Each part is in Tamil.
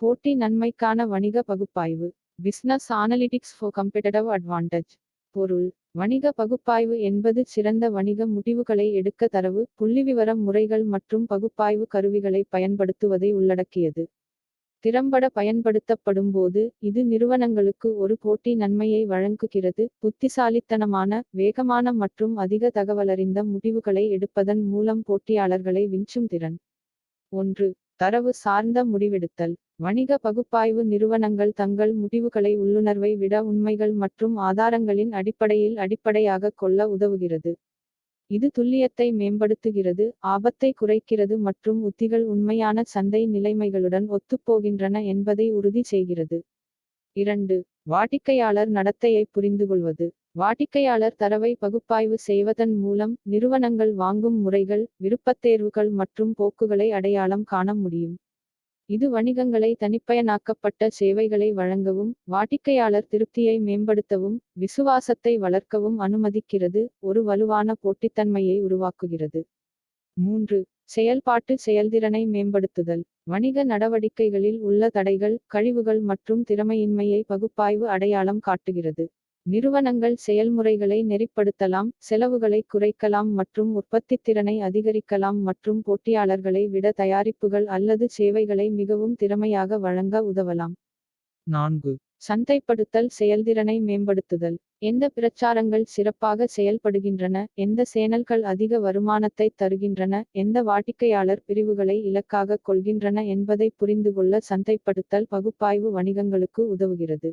போட்டி நன்மைக்கான வணிக பகுப்பாய்வு. Business analytics for competitive advantage. பொருள்: வணிக பகுப்பாய்வு என்பது சிறந்த வணிக முடிவுகளை எடுக்க தரவு, புள்ளிவிவரம் முறைகள் மற்றும் பகுப்பாய்வு கருவிகளை பயன்படுத்துவதை உள்ளடக்கியது. திறம்பட பயன்படுத்தப்படும்போது, இது நிறுவனங்களுக்கு ஒரு போட்டி நன்மையை வழங்குகிறது. புத்திசாலித்தனமான, வேகமான மற்றும் அதிக தகவலறிந்த முடிவுகளை எடுப்பதன் மூலம் போட்டியாளர்களை விஞ்சும் திறன். 1. தரவு சார்ந்த முடிவெடுத்தல். வணிக பகுப்பாய்வு நிறுவனங்கள் தங்கள் முடிவுகளை உள்ளுணர்வை விட உண்மைகள் மற்றும் ஆதாரங்களின் அடிப்படையில் அடிப்படையாகக் கொள்ள உதவுகிறது. இது துல்லியத்தை மேம்படுத்துகிறது, ஆபத்தை குறைக்கிறது மற்றும் உத்திகள் உண்மையான சந்தை நிலைமைகளுடன் ஒத்துப்போகின்றன என்பதை உறுதி செய்கிறது. 2. வாடிக்கையாளர் நடத்தையை புரிந்துகொள்வது. வாடிக்கையாளர் தரவை பகுப்பாய்வு செய்வதன் மூலம் நிறுவனங்கள் வாங்கும் முறைகள், விருப்பத்தேர்வுகள் மற்றும் போக்குகளை அடையாளம் காண முடியும். இது வணிகங்களை தனிப்பயனாக்கப்பட்ட சேவைகளை வழங்கவும், வாடிக்கையாளர் திருப்தியை மேம்படுத்தவும், விசுவாசத்தை வளர்க்கவும் அனுமதிக்கிறது, ஒரு வலுவான போட்டித்தன்மையை உருவாக்குகிறது. 3. செயல்பாட்டு செயல்திறனை மேம்படுத்துதல். வணிக நடவடிக்கைகளில் உள்ள தடைகள், கழிவுகள் மற்றும் திறமையின்மையை பகுப்பாய்வு அடையாளம் காட்டுகிறது. நிறுவனங்கள் செயல்முறைகளை நெறிப்படுத்தலாம், செலவுகளை குறைக்கலாம் மற்றும் உற்பத்தித்திறனை அதிகரிக்கலாம் மற்றும் போட்டியாளர்களை விட தயாரிப்புகள் அல்லது சேவைகளை மிகவும் திறமையாக வழங்க உதவலாம். 4. சந்தைப்படுத்தல் செயல்திறனை மேம்படுத்துதல். எந்த பிரச்சாரங்கள் சிறப்பாக செயல்படுகின்றன, எந்த சேனல்கள் அதிக வருமானத்தை தருகின்றன, எந்த வாடிக்கையாளர் பிரிவுகளை இலக்காகக் கொள்கின்றன என்பதை புரிந்துகொள்ள சந்தைப்படுத்தல் பகுப்பாய்வு வணிகங்களுக்கு உதவுகிறது.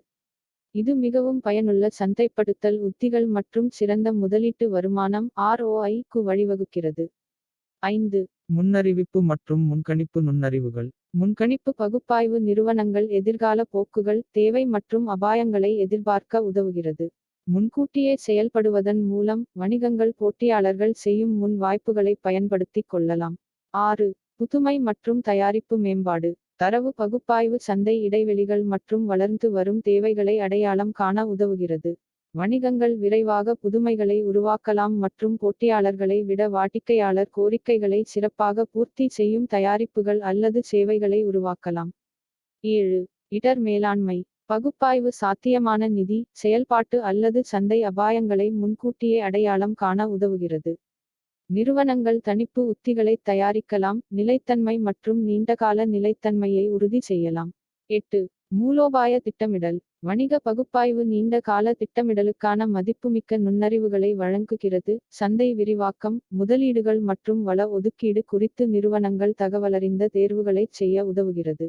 இது மிகவும் பயனுள்ள சந்தைப்படுத்தல் உத்திகள் மற்றும் சிறந்த முதலீட்டு வருமானம் (ROI) க்கு வழிவகுக்கிறது. 5. முன்னறிவிப்பு மற்றும் முன்கணிப்பு நுண்ணறிவுகள். முன்கணிப்பு பகுப்பாய்வு நிறுவனங்கள் எதிர்கால போக்குகள், தேவை மற்றும் அபாயங்களை எதிர்பார்க்க உதவுகிறது. முன்கூட்டியே செயல்படுவதன் மூலம் வணிகங்கள் போட்டியாளர்கள் செய்யும் முன் வாய்ப்புகளை பயன்படுத்திக் கொள்ளலாம். 6. புதுமை மற்றும் தயாரிப்பு மேம்பாடு. தரவு பகுப்பாய்வு சந்தை இடைவெளிகள் மற்றும் வளர்ந்து வரும் தேவைகளை அடையாளம் காண உதவுகிறது. வணிகங்கள் விரைவாக புதுமைகளை உருவாக்கலாம் மற்றும் போட்டியாளர்களை விட வாடிக்கையாளர் கோரிக்கைகளை சிறப்பாக பூர்த்தி செய்யும் தயாரிப்புகள் அல்லது சேவைகளை உருவாக்கலாம். 7. இடர் மேலாண்மை. பகுப்பாய்வு சாத்தியமான நிதி, செயல்பாட்டு அல்லது சந்தை அபாயங்களை முன்கூட்டியே அடையாளம் காண உதவுகிறது. நிறுவனங்கள் தணிப்பு உத்திகளைத் தயாரிக்கலாம், நிலைத்தன்மை மற்றும் நீண்டகால நிலைத்தன்மையை உறுதி செய்யலாம். 8. மூலோபாய திட்டமிடல். வணிக பகுப்பாய்வு நீண்ட கால திட்டமிடலுக்கான மதிப்புமிக்க நுண்ணறிவுகளை வழங்குகிறது. சந்தை விரிவாக்கம், முதலீடுகள் மற்றும் வள ஒதுக்கீடு குறித்து நிறுவனங்கள் தகவலறிந்த தேர்வுகளைச் செய்ய உதவுகிறது.